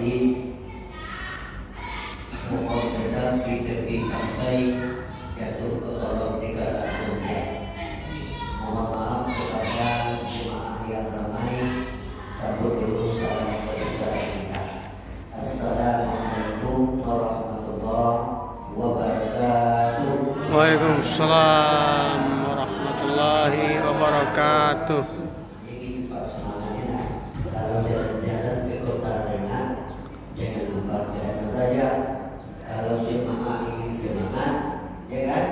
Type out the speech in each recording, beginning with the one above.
Jadi pokok tetap di tepi pantai jatuh ke kolong negara surga. Mohon maaf kepada jemaah yang ramai. Sambut dulu salam bersama kita. Assalamualaikum warahmatullahi wabarakatuh. Waalaikumsalam warahmatullahi wabarakatuh. Jadi Pak semangatnya, kalau jalan-jalan ke kota Renang, jangan lupa Jalan Raja. Kalau jemaah ingin semangat, ya kan?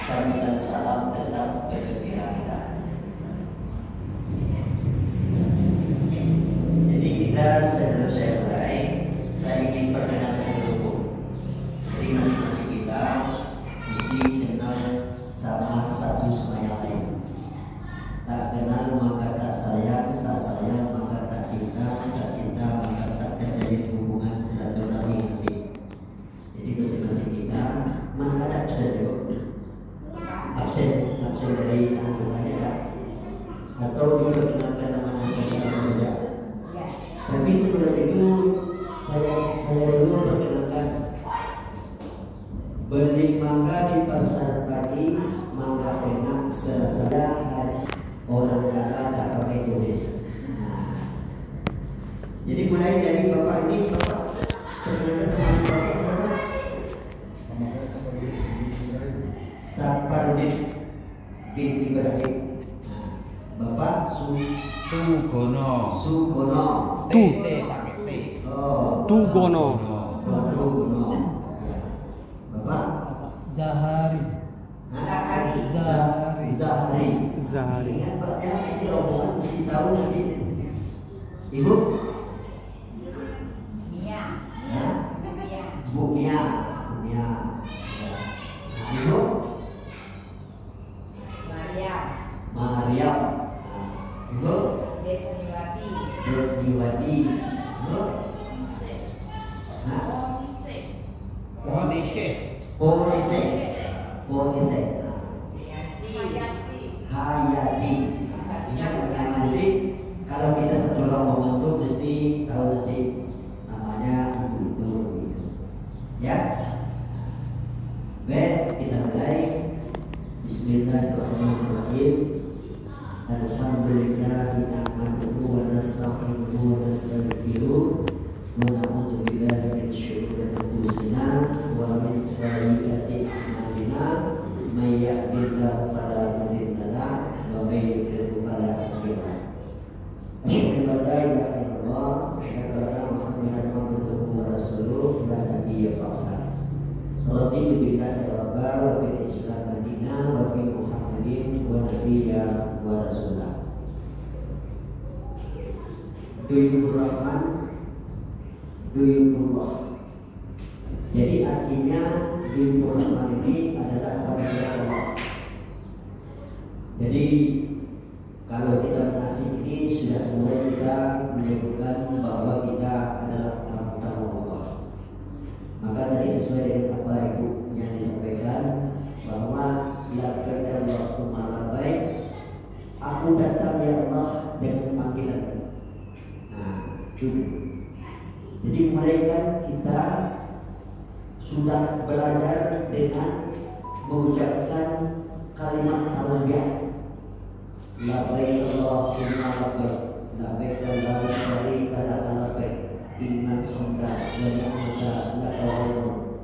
Campuran salam tetap bergembira kita. Jadi kita sebelum saya mulai, saya ingin perkenalkan dulu. Jadi masing-masing kita mesti kenal sama satu sama yang lain. Tak kenal maka tak sayang maka tak cinta maka tak terjadi hubungan silaturahmi nanti. Jadi masing-masing kita mana ada absen absen dari anggotanya kan? Atau diperkenalkan nama sama saja. Tapi sebelum itu saya dulu perkenalkan. Beli mangga di pasar pagi, mangga enak serasa haji. Orang kata tak pakai tulis. Jadi mulai dari bapak ini, bapak sebenarnya teman bapak siapa? Saparudin binti Ibrahim. Bapak Tugono. Tugono. Bapak Zahari. Ingat Pak ya, ini omongan mesti tahu nanti. Ibu? Bu Mia. Ibu? Maria. Ibu? Desniwati. Ibu? Polise. Hayati. Jadi kalau kita satu rombongan tuh mesti tahu nanti namanya itu. Ya. Baik, kita mulai. Bismillahirrahmanirrahim. Alhamdulillahi nahmaduhu wa nasta'inuhu wa nastaghfiruh. Wa na'udzu billahi min syururi anfusina wa min sayyiati a'malina. May yahdihillahu fala mudilla lahu wa may yudlil fala hadiya lahu. Asyhadu an la ilaha illallah wa asyhadu anna Muhammadan abduhu wa rasuluh la nabiyya ba'dahu. Raditu billahi rabba wa bil islam madina wa bi Muhammadin wa nabiyya wa rasulah. Duyur Rahman, Duyurullah. Jadi artinya Duyur Rahman ini adalah panggilan Allah. Jadi kalau kita menasih ini sudah mulai kita menyebutkan bahwa kita adalah tamu-tamu Allah. Maka tadi sesuai dengan apa Ibu yang disampaikan bahwa labbaika Allahumma labbaik, aku datang ya Allah dengan panggilan. Jadi mulai kan kita sudah belajar dengan mengucapkan kalimat talbiyah. Labbaik Allahumma labbaik, labbaik la syarika laka labbaik, innal hamda wa ni'mata laka wal mulk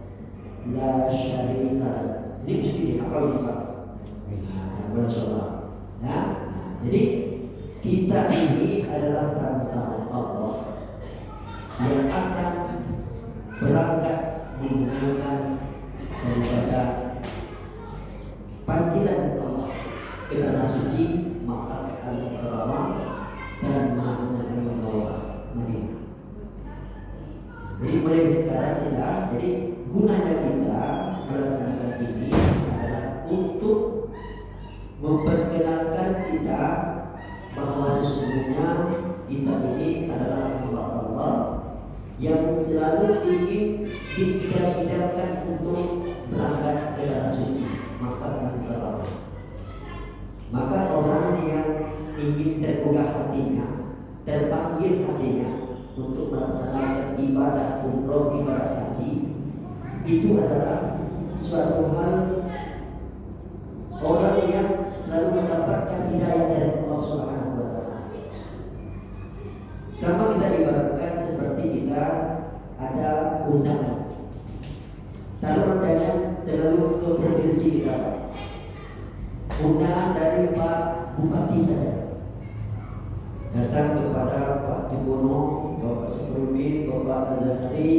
la syarika lak. Ini mesti dihafal Pak. Bersolat. Ya. Jadi kita ini adalah tamu-tamu Allah yang akan berangkat menggunakan daripada panggilan Allah ke tanah suci Makkah al-Mukarramah dan Madinah. Jadi mulai sekarang kita, jadi gunanya kita melaksanakan ini adalah untuk memperkenalkan kita bahwa sesungguhnya kita ini adalah hamba Allah yang selalu ingin didamkan untuk berangkat ke tanah suci Makkah al-Mukarramah. Maka orang yang ingin tergugah hatinya, terpanggil hatinya untuk melaksanakan itu adalah suatu hal orang yang selalu mendapatkan hidayah dari Allah Subhanahu wa Ta'ala. Sama kita ibaratkan seperti kita ada undangan. Taruh undangan terlalu ke provinsi kita, undangan dari Pak Bupati saja datang kepada Pak Tugono, Bapak Supremi, Bapak Azhari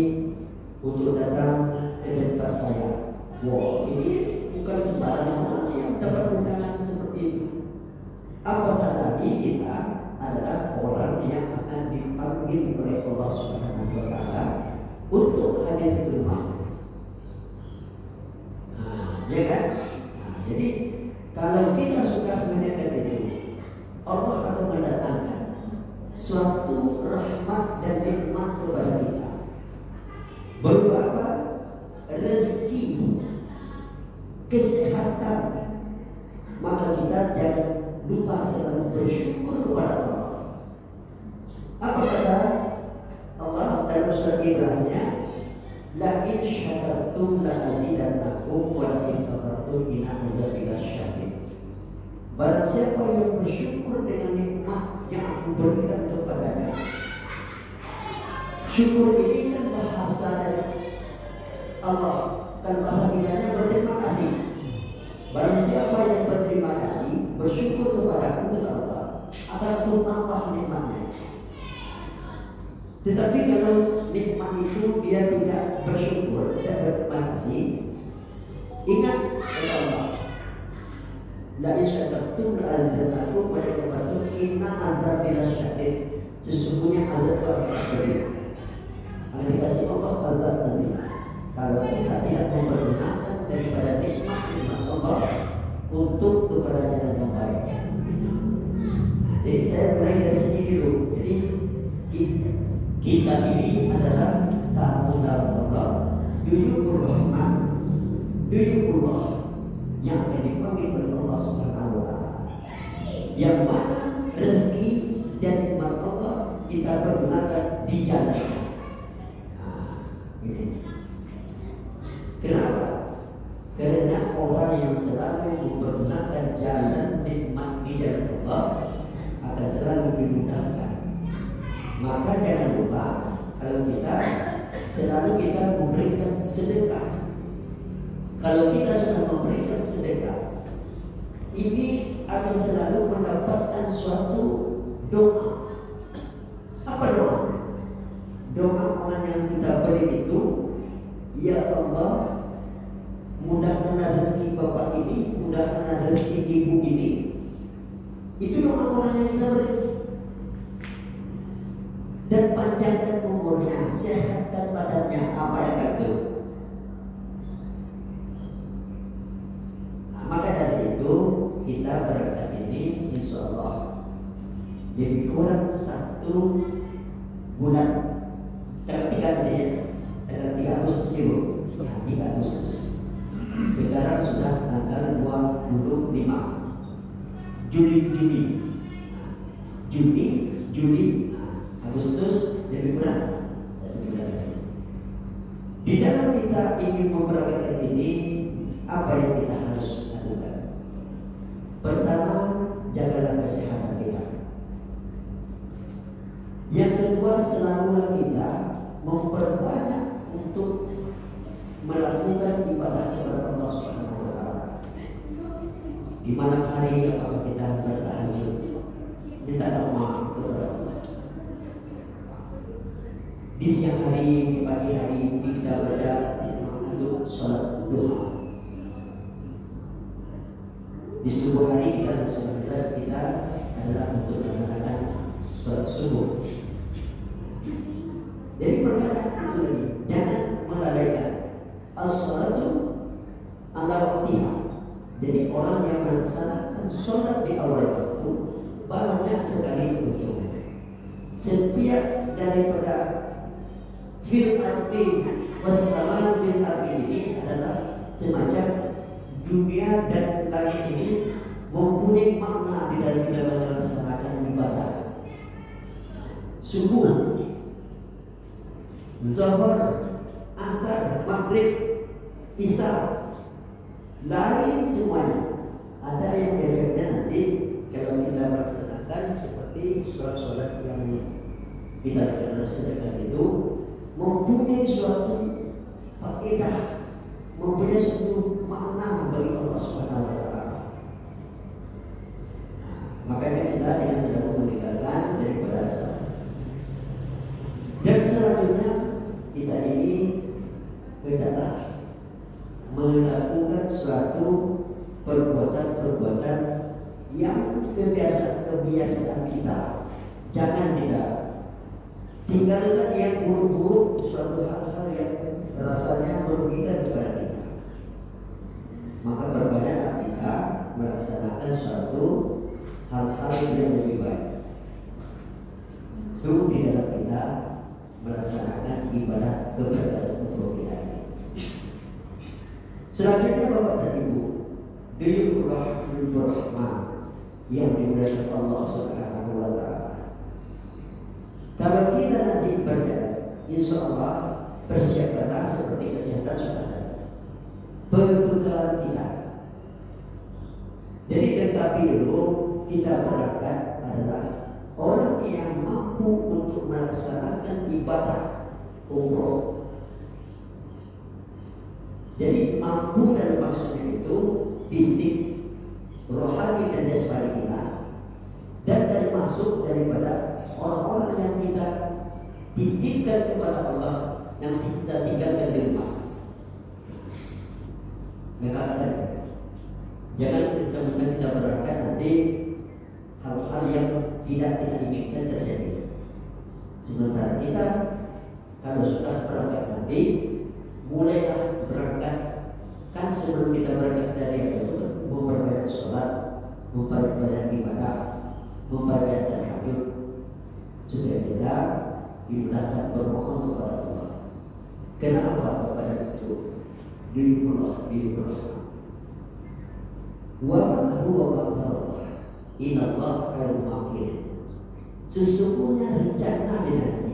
untuk datang ke tempat saya. Wow, ini bukan sembarang orang yang dapat undangan seperti itu. Apatah lagi kita adalah orang yang akan dipanggil oleh Allah Subhanahu wa Ta'ala untuk hadir ke rumah. Ya kan? Jadi kalau kita sudah mendengar itu, Allah akan mendatangkan suatu rahmat dan nikmat kepada kita. Berupa apa? Rezeki, kesehatan. Maka kita jangan lupa selalu bersyukur kepada Allah. Apa kata Allah dalam surat Ibrahim-nya? La in syakartum la azidannakum wa la in kafartum inna azabi lasyadid. Barang siapa yang bersyukur dengan nikmat yang aku berikan kepadanya. Syukur ini kan bahasa dari Allah, kan bahasa kitanya berterima kasih. Barang siapa yang berterima kasih, bersyukur kepada Allah, akan tambah nikmatnya. Tetapi kalau nikmat itu dia tidak bersyukur, tidak berterima kasih, ingat kata Allah, la in syakartum la azidannakum wa la in kafartum inna azabi lasyadid. Sesungguhnya azab akan pedih. Akan dikasih Allah azab nanti kalau kita tidak mempergunakan daripada nikmat Allah untuk kepada jalan yang baik. Jadi saya mulai dari sini dulu. Jadi kita ini adalah tamu-tamu Allah, duyukur rahman, duyukur yang akan dipanggil oleh Allah Subhanahu wa Ta'ala. Yang mana rezeki dan nikmat Allah kita pergunakan di jalannya. Ini. Kenapa? Karena orang yang selalu mempergunakan jalan nikmat di jalan Allah akan selalu dimudahkan. Maka jangan lupa kalau kita selalu memberikan sedekah. Kalau kita sudah memberikan sedekah, ini akan selalu mendapatkan suatu doa. Apa doa? Doa orang yang kita beri itu, ya Allah, mudahkanlah rezeki bapak ini, mudahkanlah rezeki ibu ini. Itu doa orang yang kita beri. Dan panjangkan umurnya, sehatkan badannya, apa yang itu. Nah, maka dari itu kita berangkat ini, insya Allah jadi kurang 1 bulan. Tanggal 3 Agustus itu, ya, 3 Agustus. Sekarang sudah tanggal 25 Juli, Agustus, jadi berapa? Di dalam kita ingin memperagakan ini, apa yang kita harus lakukan? Pertama, jagalah kesehatan kita. Yang kedua, selalulah kita memperbanyak untuk melakukan ibadah kepada Allah Subhanahu wa Ta'ala. Di malam hari apakah kita bertahajud, minta doa kepada Allah. Di siang hari, di pagi hari kita baca untuk sholat duha. Di subuh hari kita sudah jelas kita adalah untuk melaksanakan sholat subuh. Jadi perkara itu lagi, jangan melalaikan as-sholatu ala waqtiha. Jadi orang yang melaksanakan sholat di awal waktu banyak sekali keuntungan. Setiap daripada fil ardi wassalam fil ardi ini adalah semacam dunia dan langit ini mempunyai makna di dalam kita melaksanakan ibadah. Subuh, zuhur, asar, maghrib Isa lain semuanya. Ada yang efeknya nanti kalau kita melaksanakan seperti sholat-sholat yang kita laksanakan itu mempunyai suatu faedah, mempunyai suatu makna bagi Allah Subhanahu wa taala. Makanya kita dengan sedang meninggalkan daripada sholat. Dan selanjutnya kita ini hendaklah melakukan suatu perbuatan-perbuatan yang kebiasaan kita. Jangan tidak tinggalkan yang buruk-buruk, suatu hal-hal yang rasanya merugikan kepada kita. Maka berbanyaklah kita melaksanakan suatu hal-hal yang lebih baik. Itu di dalam kita melaksanakan ibadah kepada untuk kita ini. Selanjutnya Bapak dan Ibu, Diyukur Rahman yang dimuliakan Allah Subhanahu wa taala. Kalau kita nanti berjalan, insya Allah persiapkanlah seperti kesehatan saudara, perbekalan kita. Jadi tetapi dulu kita berangkat adalah orang yang mampu untuk melaksanakan ibadah umroh. Jadi mampu dalam maksudnya itu fisik, rohani dan jasmani kita, dan termasuk daripada orang-orang yang kita titipkan kepada Allah, yang kita tinggalkan di rumah. Mengatakan, jangan kita berangkat nanti hal-hal yang tidak kita inginkan terjadi. Sementara kita kalau sudah berangkat nanti, mulailah berangkat. Kan sebelum kita berangkat dari itu memperbanyak sholat, memperbanyak ibadah, memperbanyak tahajud, supaya kita dimudahkan bermohon kepada Allah. Kenapa kepada itu? Dirikullah. Wa makaru wa makarullah. Inallah khairul makirin. Sesungguhnya rencana dengan